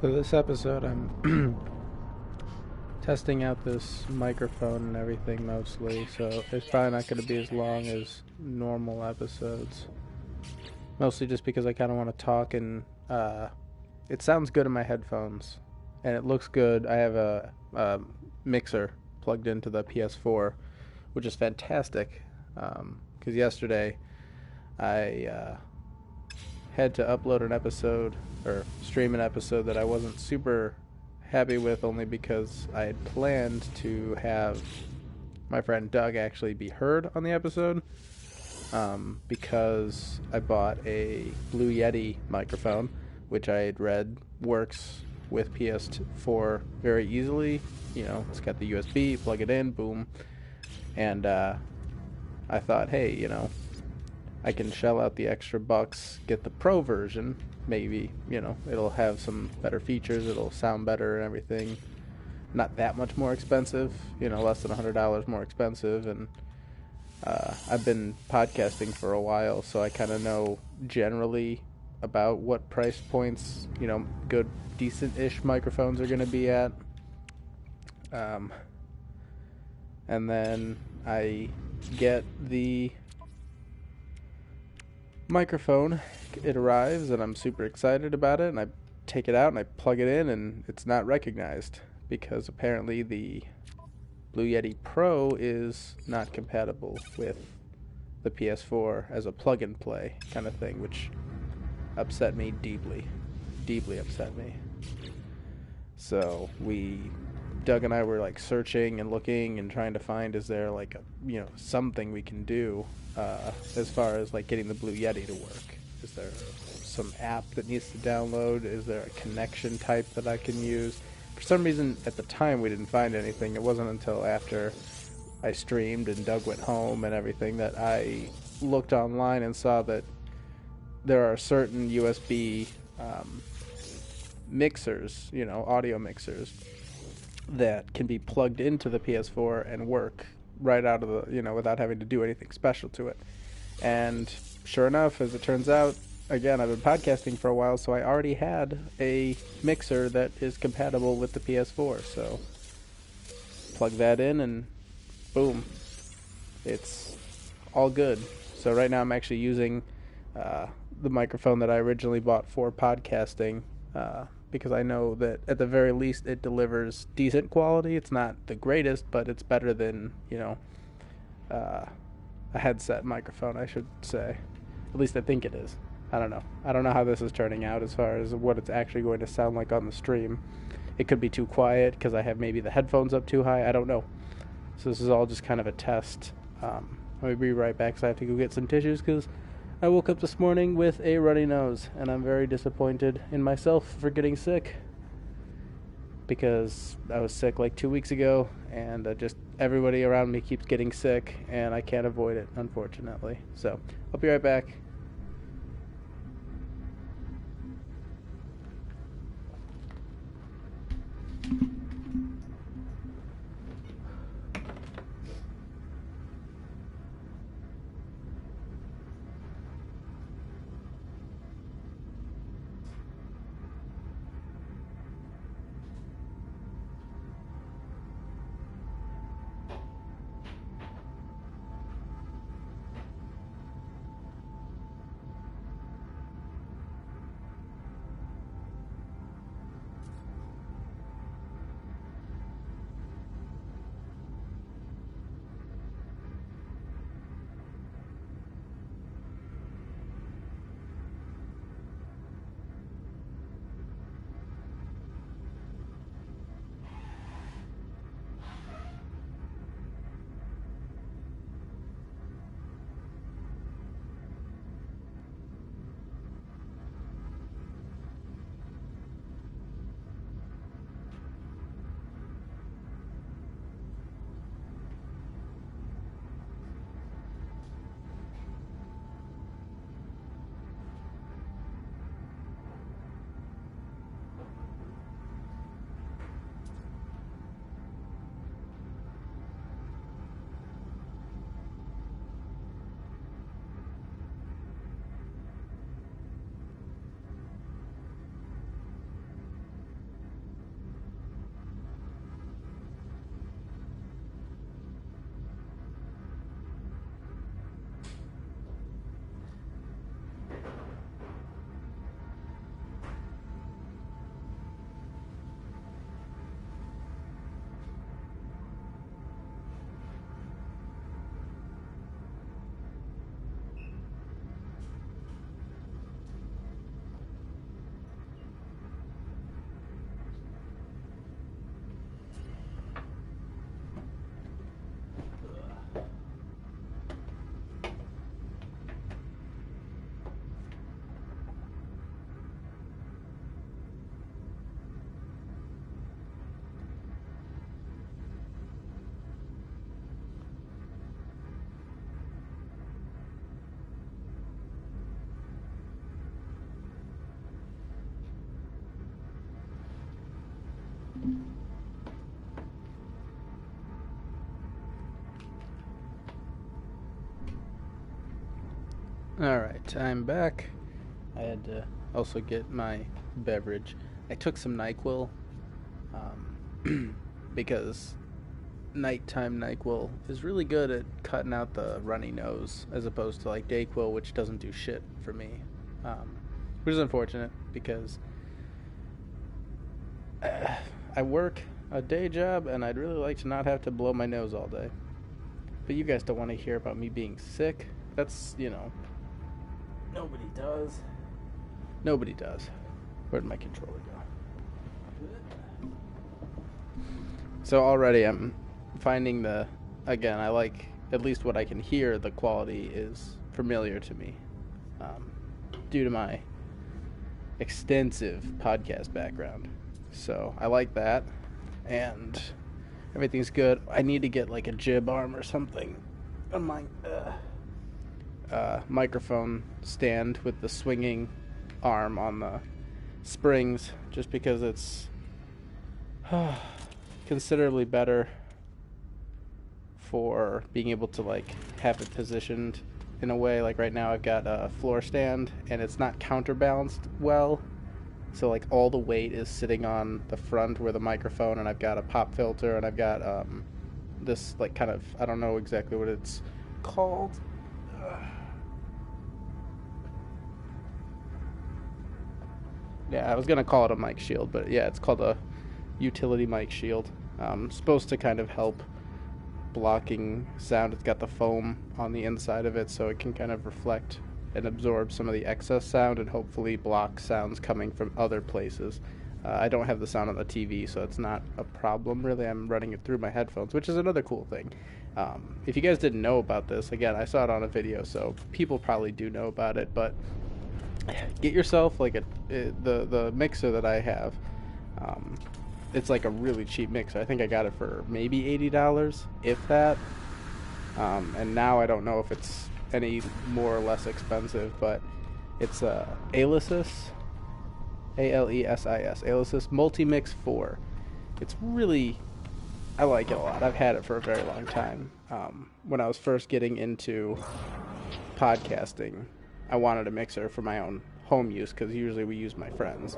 So this episode, I'm testing out this microphone and everything mostly, so it's probably not going to be as long as normal episodes. Mostly just because I kind of want to talk and it sounds good in my headphones, and it looks good. I have a mixer plugged into the PS4, which is fantastic, because yesterday I had to upload an episode or stream an episode that I wasn't super happy with, only because I had planned to have my friend Doug actually be heard on the episode, because I bought a Blue Yeti microphone, which I had read works with PS4 very easily. You know, it's got the USB, plug it in, boom. And I thought, hey, I can shell out the extra bucks, get the pro version. Maybe, it'll have some better features, it'll sound better and everything. Not that much more expensive, less than $100 more expensive. And I've been podcasting for a while, so I kind of know generally about what price points, good, decent-ish microphones are going to be at. And then I get the microphone, it arrives, and I'm super excited about it, and I take it out and I plug it in, and it's not recognized because apparently the Blue Yeti Pro is not compatible with the PS4 as a plug-and-play kind of thing, which upset me deeply upset me. So Doug and I were like searching and looking and trying to find, is there like something we can do as far as like getting the Blue Yeti to work? Is there some app that needs to download? Is there a connection type that I can use? For some reason at the time we didn't find anything. It wasn't until after I streamed and Doug went home and everything that I looked online and saw that there are certain USB mixers, audio mixers, that can be plugged into the PS4 and work right out of the, without having to do anything special to it. And sure enough, as it turns out, again, I've been podcasting for a while, so I already had a mixer that is compatible with the PS4. So plug that in and boom, it's all good. So right now I'm actually using the microphone that I originally bought for podcasting, because I know that at the very least it delivers decent quality. It's not the greatest, but it's better than, a headset microphone, I should say. At least I think it is. I don't know. I don't know how this is turning out as far as what it's actually going to sound like on the stream. It could be too quiet because I have maybe the headphones up too high. I don't know. So this is all just kind of a test. Let me be right back because I have to go get some tissues because I woke up this morning with a runny nose, and I'm very disappointed in myself for getting sick, because I was sick like 2 weeks ago, and just everybody around me keeps getting sick, and I can't avoid it, unfortunately. So I'll be right back. Alright, I'm back. I had to also get my beverage. I took some NyQuil because nighttime NyQuil is really good at cutting out the runny nose as opposed to like Dayquil, which doesn't do shit for me. Which is unfortunate because I work a day job and I'd really like to not have to blow my nose all day. But you guys don't want to hear about me being sick. That's, nobody does. Nobody does. Where'd my controller go? So already I'm finding I like, at least what I can hear, the quality is familiar to me. Due to my extensive podcast background. So I like that. And everything's good. I need to get like a jib arm or something on my microphone stand with the swinging arm on the springs, just because it's considerably better for being able to like have it positioned in a way. Like right now I've got a floor stand and it's not counterbalanced well, so like all the weight is sitting on the front where the microphone, and I've got a pop filter, and I've got this like kind of, I don't know exactly what it's called. Yeah, I was gonna call it a mic shield, but yeah, it's called a utility mic shield. Supposed to kind of help blocking sound. It's got the foam on the inside of it, so it can kind of reflect and absorb some of the excess sound and hopefully block sounds coming from other places. I don't have the sound on the TV, so it's not a problem really. I'm running it through my headphones, which is another cool thing. If you guys didn't know about this, again, I saw it on a video, so people probably do know about it, but get yourself like the mixer that I have. It's like a really cheap mixer. I think I got it for maybe $80, if that. And now I don't know if it's any more or less expensive, but it's Alesis, Alesis, Alesis Multimix 4. It's really, I like it a lot. I've had it for a very long time. When I was first getting into podcasting, I wanted a mixer for my own home use, because usually we use my friends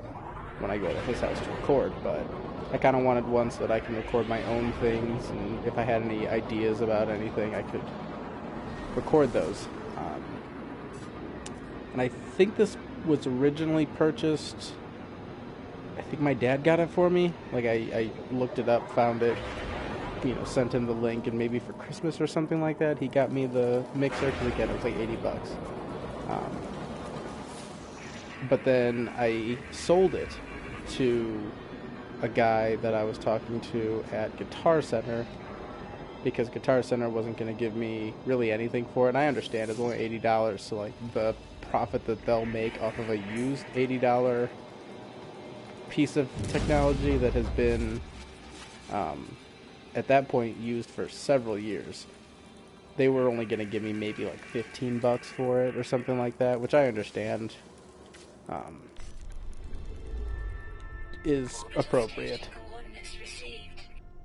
when I go to his house to record, but I kind of wanted one so that I can record my own things, and if I had any ideas about anything, I could record those. And I think this was originally purchased, I think my dad got it for me. Like I looked it up, found it, sent him the link, and maybe for Christmas or something like that, he got me the mixer, because again, it was like $80. But then I sold it to a guy that I was talking to at Guitar Center, because Guitar Center wasn't going to give me really anything for it. And I understand it's only $80, so like the profit that they'll make off of a used $80 piece of technology that has been at that point used for several years, they were only going to give me maybe like $15 for it or something like that, which I understand is appropriate.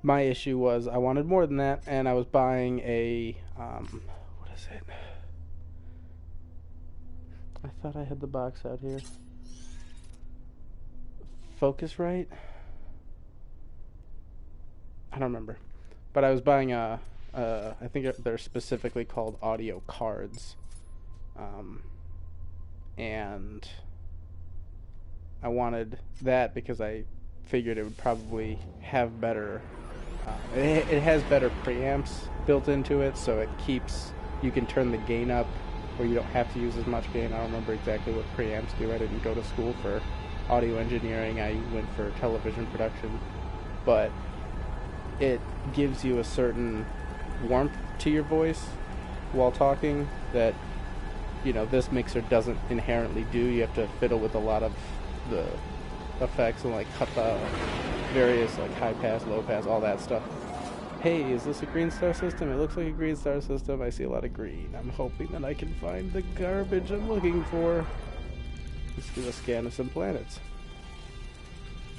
My issue was I wanted more than that, and I was buying a what is it? I thought I had the box out here. Focusrite? I don't remember. But I was buying I think they're specifically called audio cards. And I wanted that because I figured it would probably have better, it has better preamps built into it, so you can turn the gain up, or you don't have to use as much gain. I don't remember exactly what preamps do. I didn't go to school for audio engineering. I went for television production. But it gives you a certain warmth to your voice while talking that, this mixer doesn't inherently do. You have to fiddle with a lot of the effects and like cut the various like high pass, low pass, all that stuff. Hey, is this a green star system? It looks like a green star system. I see a lot of green. I'm hoping that I can find the garbage I'm looking for. Let's do a scan of some planets.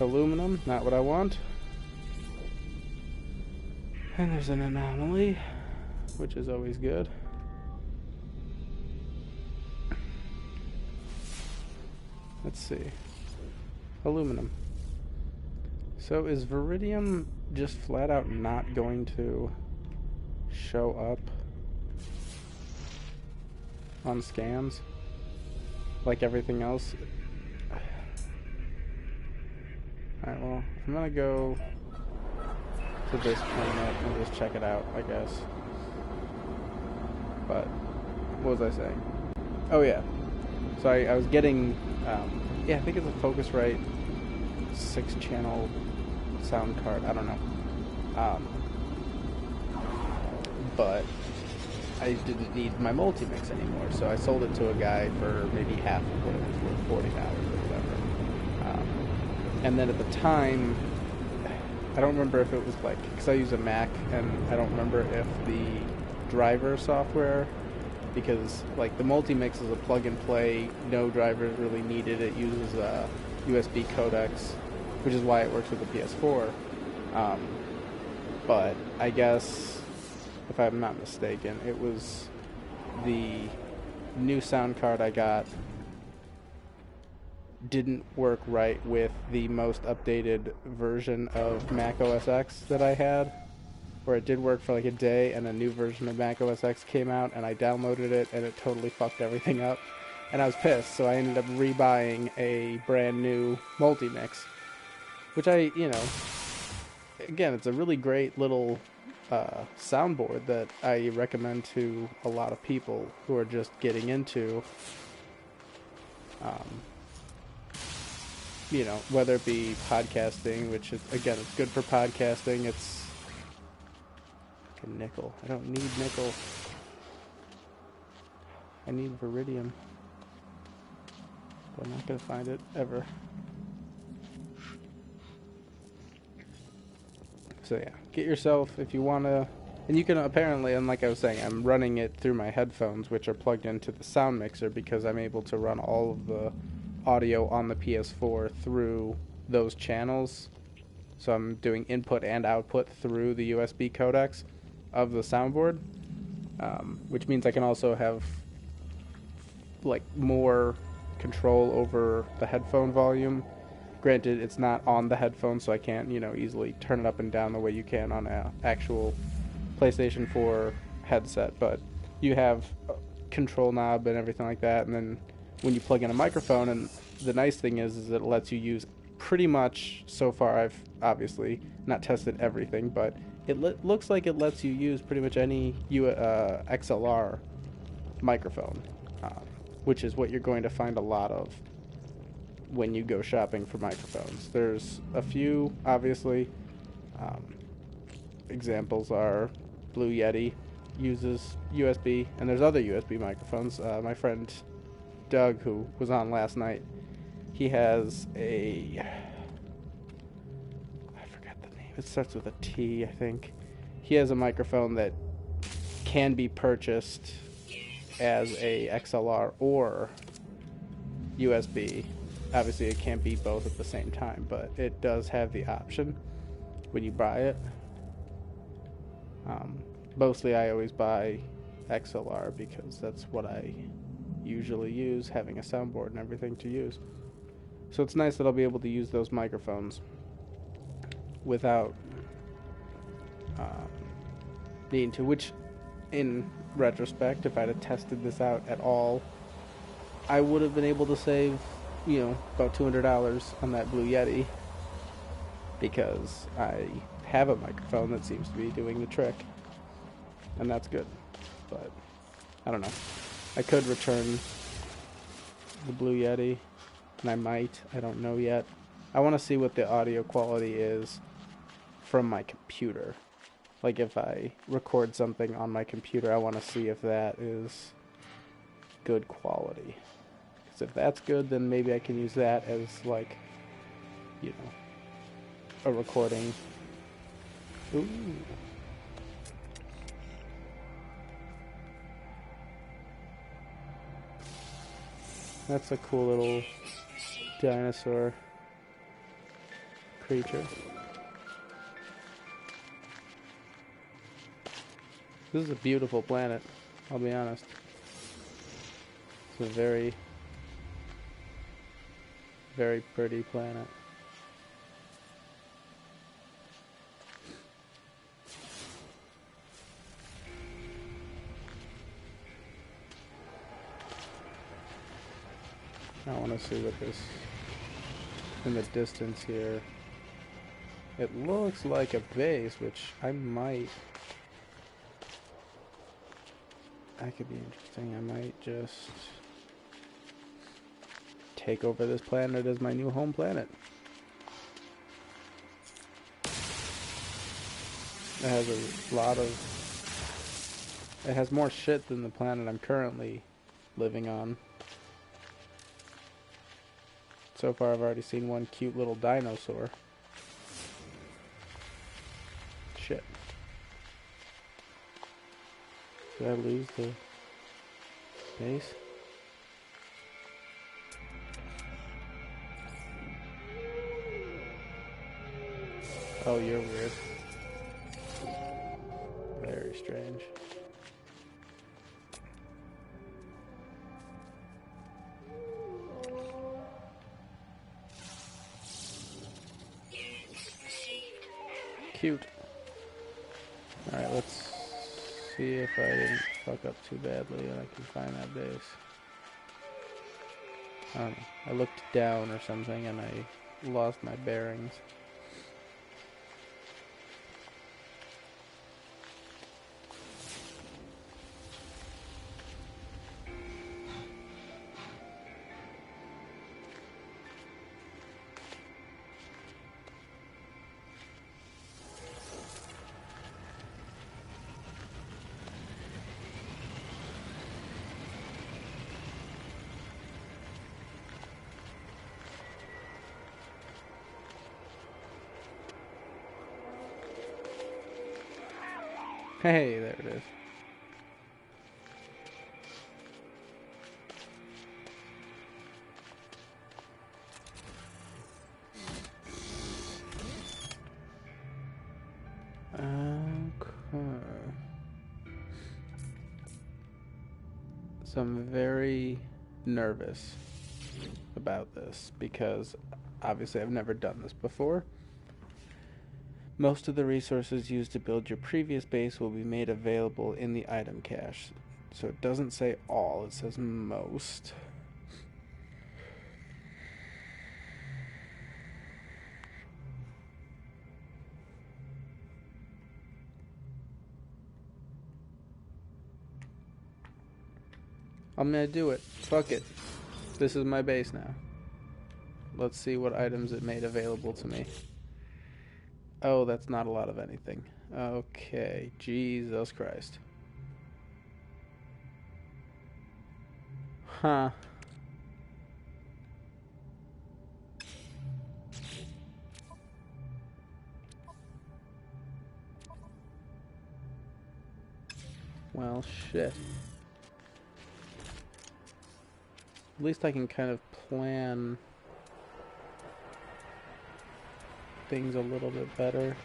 Aluminum, not what I want. And there's an anomaly, which is always good. let's see. Aluminum. So is Viridium just flat out not going to show up on scans like everything else? Alright, well, I'm gonna go to this planet and just check it out, I guess. But, what was I saying? Oh yeah. So I was getting, yeah, I think it's a Focusrite 6-channel sound card. I don't know. But I didn't need my multi-mix anymore, so I sold it to a guy for maybe half of what it was worth, $40 or whatever. And then at the time, I don't remember if it was like, because I use a Mac, and I don't remember if the driver software, because like the multi-mix is a plug-and-play, no drivers really needed. It uses a USB codecs, which is why it works with the PS4. But I guess, if I'm not mistaken, it was the new sound card I got didn't work right with the most updated version of Mac OS X that I had, where it did work for like a day, and a new version of Mac OS X came out, and I downloaded it, and it totally fucked everything up. And I was pissed, so I ended up rebuying a brand new multi-mix, which I, you know, again, it's a really great little soundboard that I recommend to a lot of people who are just getting into, you know, whether it be podcasting, which is, again, it's good for podcasting. It's like a nickel. I don't need nickel. I need Viridium. But I'm not going to find it ever. So yeah, get yourself, if you want to, and you can apparently, and like I was saying, I'm running it through my headphones, which are plugged into the sound mixer, because I'm able to run all of the audio on the PS4 through those channels. So I'm doing input and output through the USB codecs of the soundboard, which means I can also have like more control over the headphone volume. Granted, it's not on the headphones, so I can't, you know, easily turn it up and down the way you can on an actual PlayStation 4 headset, but you have a control knob and everything like that, and then when you plug in a microphone, and the nice thing is it lets you use pretty much, so far I've obviously not tested everything, but it looks like it lets you use pretty much any XLR microphone, which is what you're going to find a lot of when you go shopping for microphones. There's a few, obviously. Examples are Blue Yeti uses USB, and there's other USB microphones. My friend Doug, who was on last night, he has I forgot the name. It starts with a T, I think. He has a microphone that can be purchased as a XLR or USB. Obviously, it can't be both at the same time, but it does have the option when you buy it. Mostly, I always buy XLR because that's what I usually use, having a soundboard and everything to use. So it's nice that I'll be able to use those microphones without needing to, which, in retrospect, if I'd have tested this out at all, I would have been able to save, you know, about $200 on that Blue Yeti, because I have a microphone that seems to be doing the trick, and that's good. But I don't know. I could return the Blue Yeti, and I might. I don't know yet. I want to see what the audio quality is from my computer. Like, if I record something on my computer, I want to see if that is good quality. Because if that's good, then maybe I can use that as, like, you know, a recording. Ooh. That's a cool little dinosaur creature. This is a beautiful planet, I'll be honest. It's a very Very pretty planet. I want to see what this in the distance here. It looks like a base, which I might. That could be interesting. I might just take over this planet as my new home planet. It has a lot of. It has more shit than the planet I'm currently living on. So far, I've already seen one cute little dinosaur. Shit. Did I lose the base? Oh, you're weird. Very strange. Cute. Alright, let's see if I didn't fuck up too badly and I can find that base. I don't know. I looked down or something and I lost my bearings. Hey, there it is. Okay. So I'm very nervous about this because obviously I've never done this before. Most of the resources used to build your previous base will be made available in the item cache. So it doesn't say all, it says most. I'm gonna do it. Fuck it. This is my base now. Let's see what items it made available to me. Oh, that's not a lot of anything. Okay, Jesus Christ. Huh. Well, shit. At least I can kind of plan things a little bit better.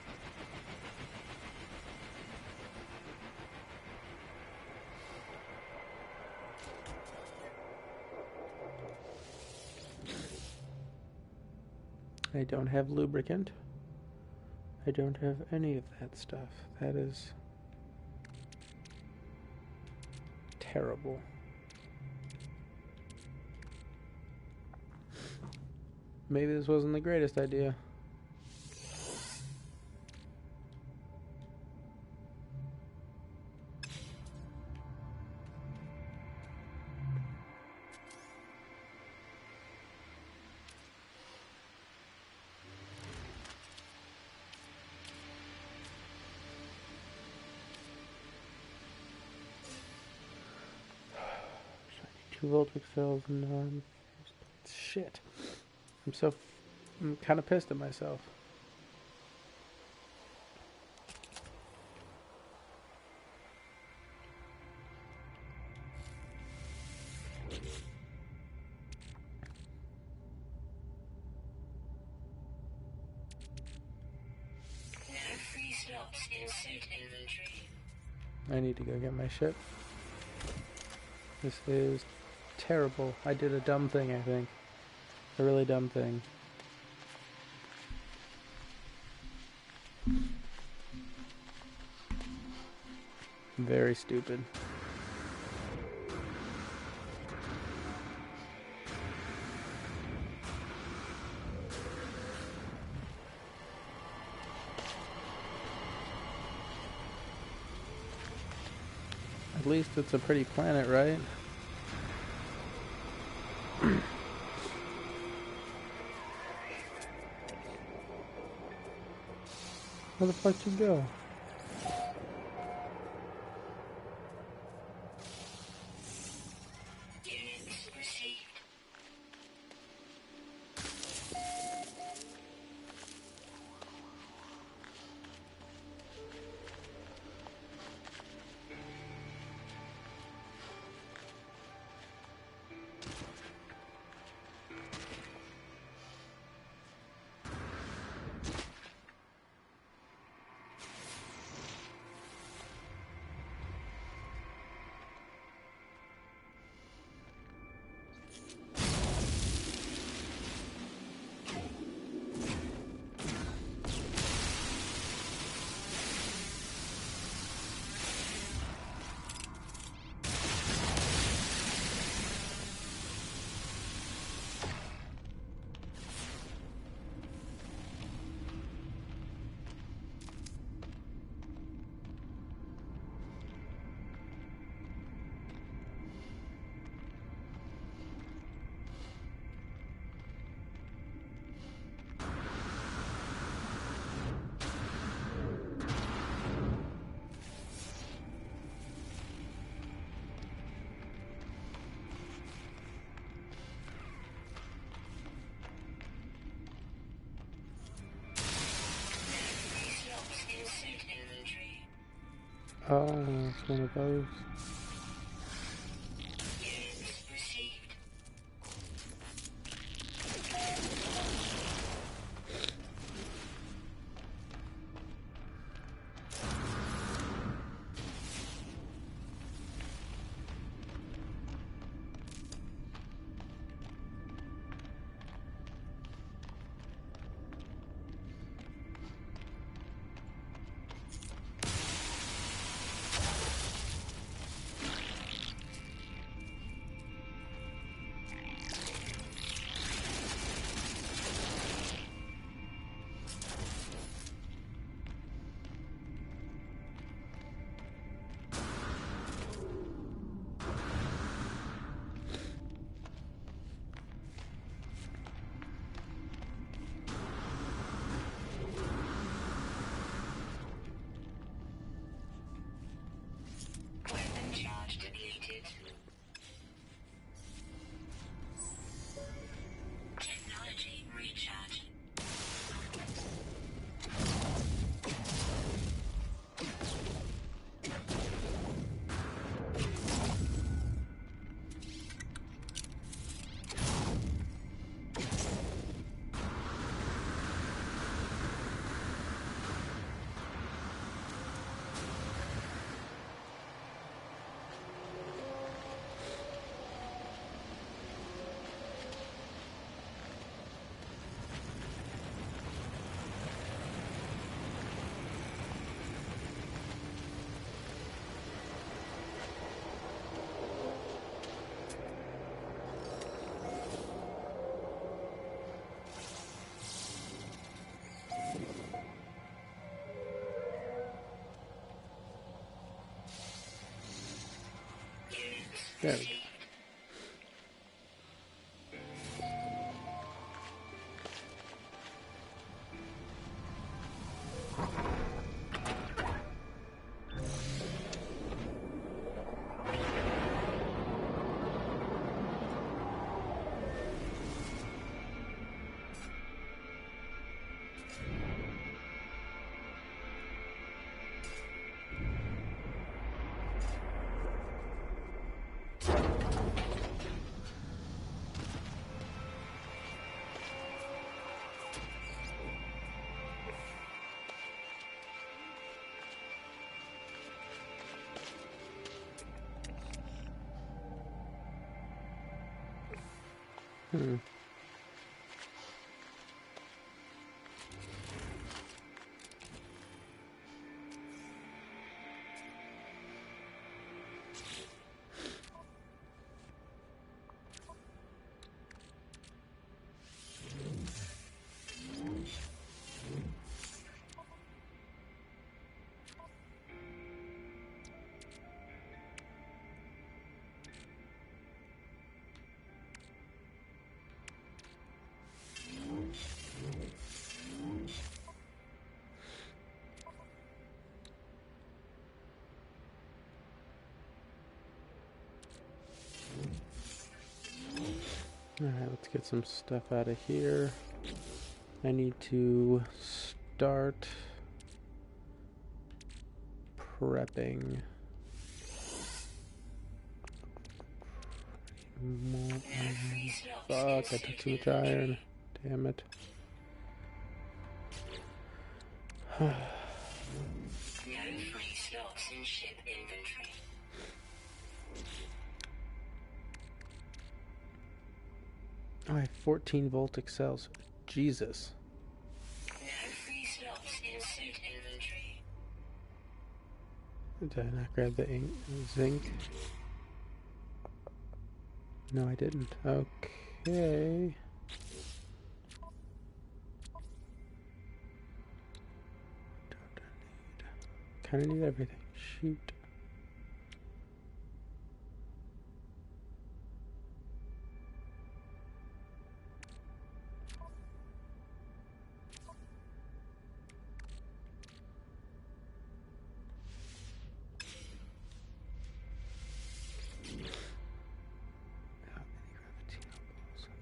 I don't have lubricant. I don't have any of that stuff. That is terrible. Maybe this wasn't the greatest idea. Voltage cells and shit. I'm kind of pissed at myself. I need to go get my ship. This is terrible. I did a dumb thing, I think. A really dumb thing. Very stupid. At least it's a pretty planet, right? Where the fuck you go? Oh, it's one of those. There we go. Alright, let's get some stuff out of here. I need to start prepping more iron. Fuck, I took too much iron. Damn it. No free slots in ship inventory. Oh, I have 14 voltic cells. Jesus. No free slots in suit inventory. Did I not grab the zinc? No, I didn't. Okay. Kind of need everything. Shoot.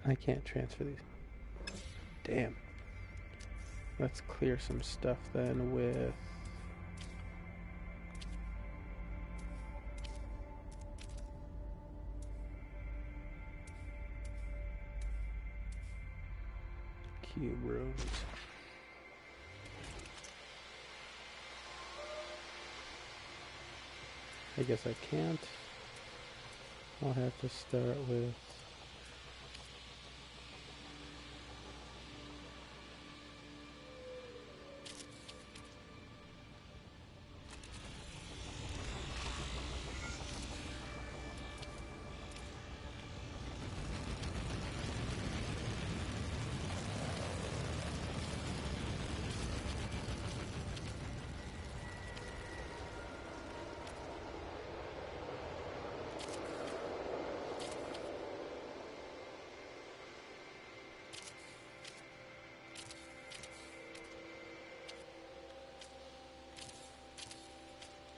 I can't transfer these. Damn. Let's clear some stuff then with... cube rooms. I guess I can't. I'll have to start with...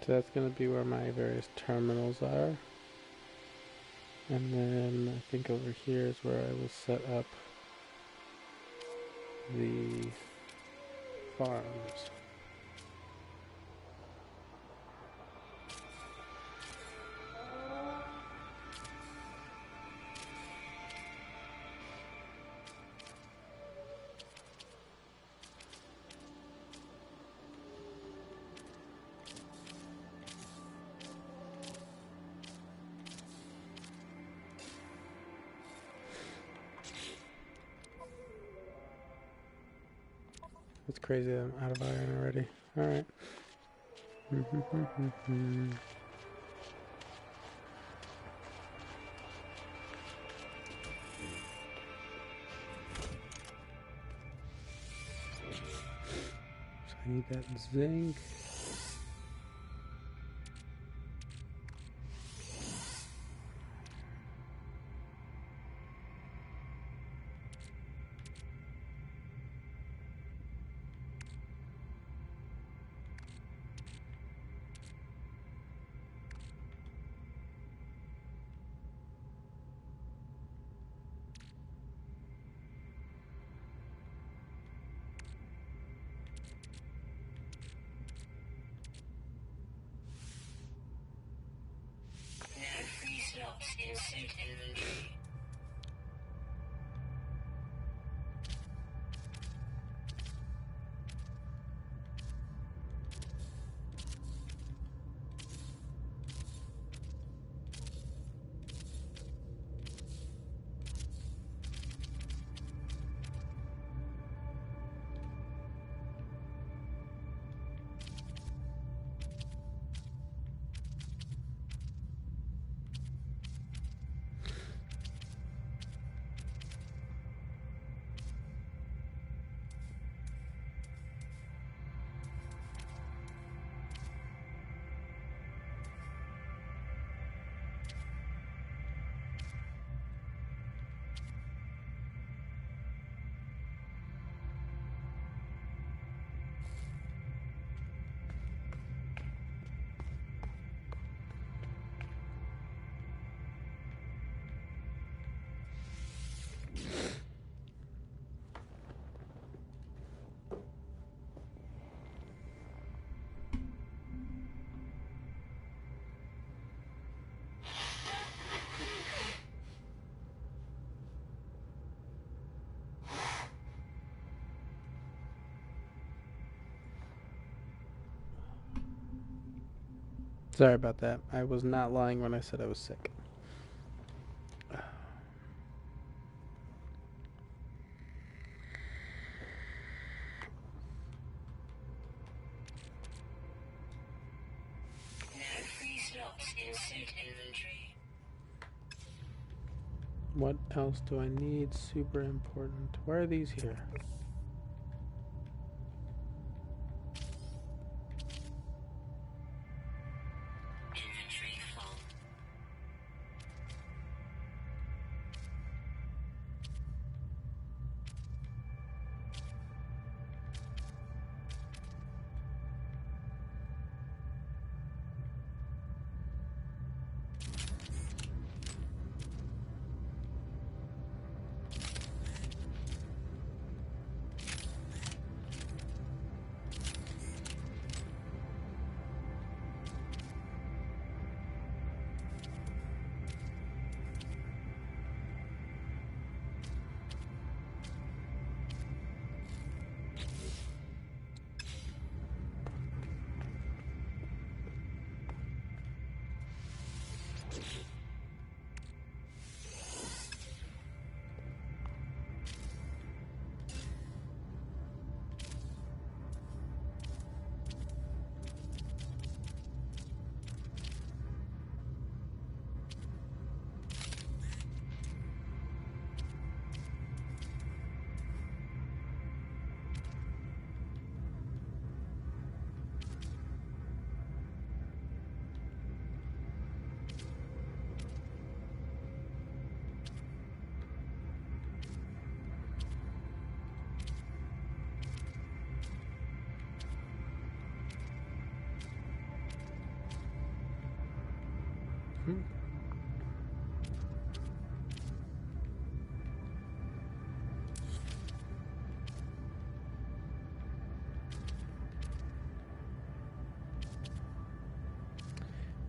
So that's going to be where my various terminals are. And then I think over here is where I will set up the farms. It's crazy that I'm out of iron already. Alright. So I need that zinc. No free slots in suit inventory. Sorry about that. I was not lying when I said I was sick. No free slots in suit inventory. What else do I need? Super important. Why are these here? Inventory full.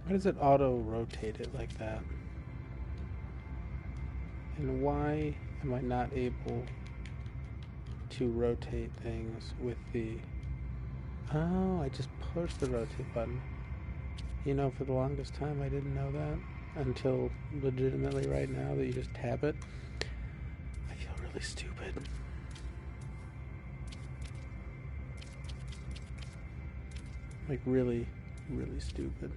Why does it auto-rotate it like that? And why am I not able to rotate things with the... Oh, I just pushed the rotate button. You know, for the longest time I didn't know that. Until legitimately right now that you just tap it. I feel really stupid. Like really, really stupid.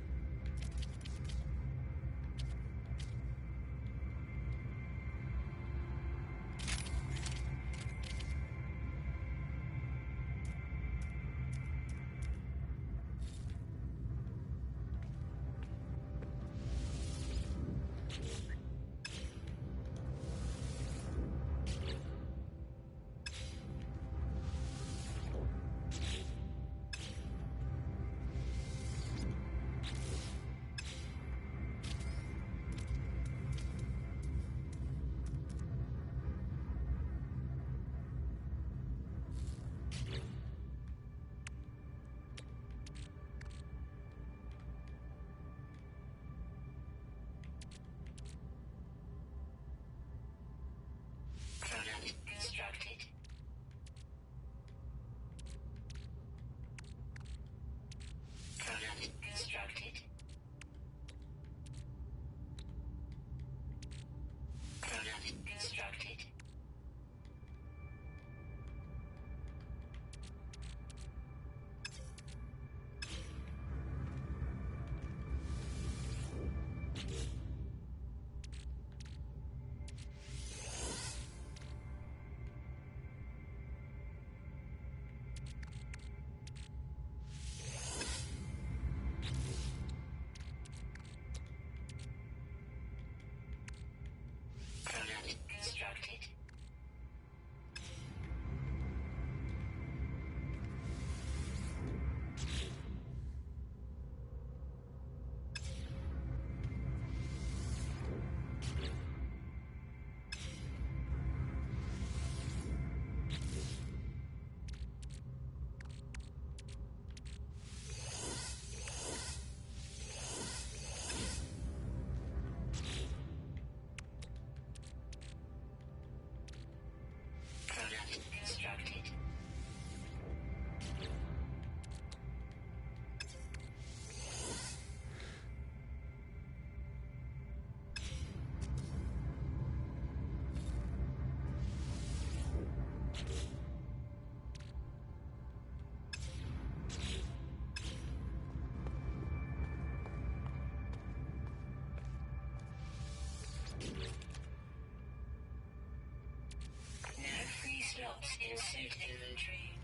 No free slots in suit inventory.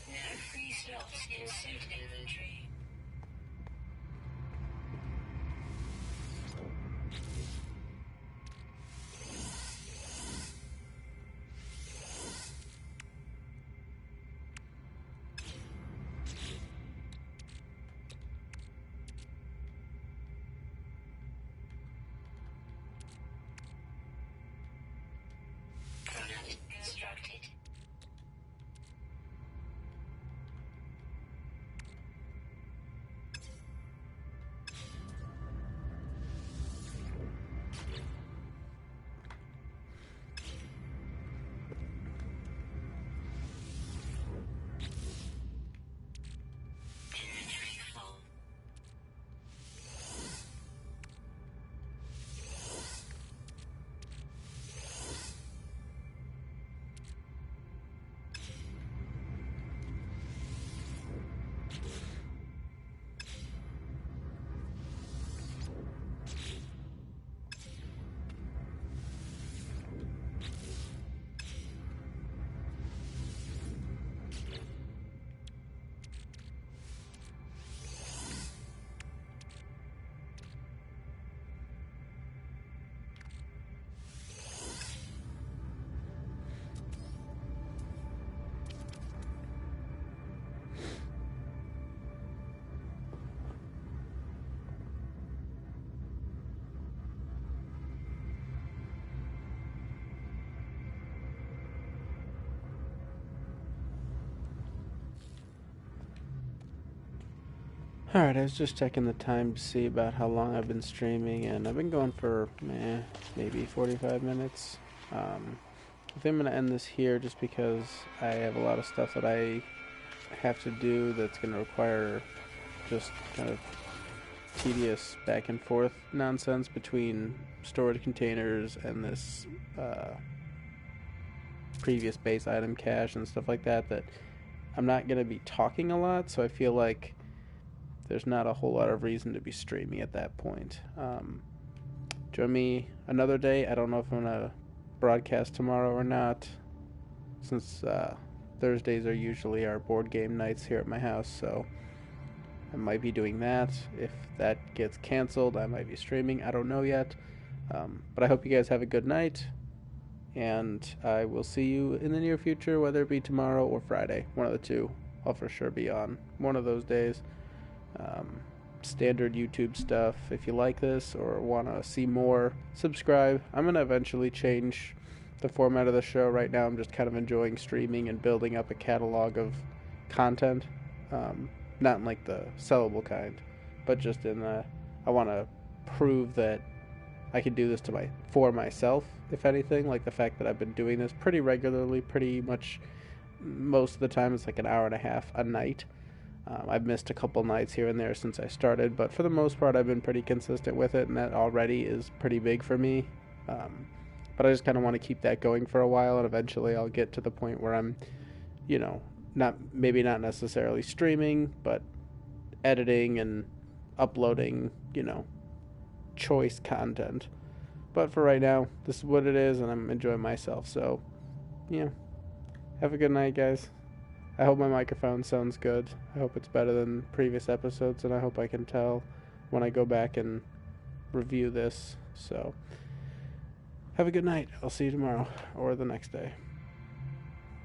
No free slots in suit inventory. Product constructed. Inventory full. Alright, I was just checking the time to see about how long I've been streaming, and I've been going for, maybe 45 minutes. I think I'm going to end this here just because I have a lot of stuff that I have to do that's going to require just kind of tedious back and forth nonsense between storage containers and this previous base item cache and stuff like that I'm not going to be talking a lot, so I feel like there's not a whole lot of reason to be streaming at that point. Join me another day. I don't know if I'm going to broadcast tomorrow or not, since Thursdays are usually our board game nights here at my house, so I might be doing that. If that gets canceled, I might be streaming. I don't know yet. But I hope you guys have a good night, and I will see you in the near future, whether it be tomorrow or Friday. One of the two. I'll for sure be on one of those days. Standard YouTube stuff. If you like this or want to see more, subscribe. I'm going to eventually change the format of the show. Right now I'm just kind of enjoying streaming and building up a catalog of content. Not in like the sellable kind, but just in the, I want to prove that I can do this for myself, if anything. Like the fact that I've been doing this pretty regularly, pretty much most of the time it's like an hour and a half a night. I've missed a couple nights here and there since I started, but for the most part I've been pretty consistent with it, and that already is pretty big for me. But I just kind of want to keep that going for a while, and eventually I'll get to the point where I'm, not necessarily streaming, but editing and uploading, choice content. But for right now, this is what it is, and I'm enjoying myself. So, have a good night, guys. I hope my microphone sounds good. I hope it's better than previous episodes, and I hope I can tell when I go back and review this. So, have a good night. I'll see you tomorrow or the next day.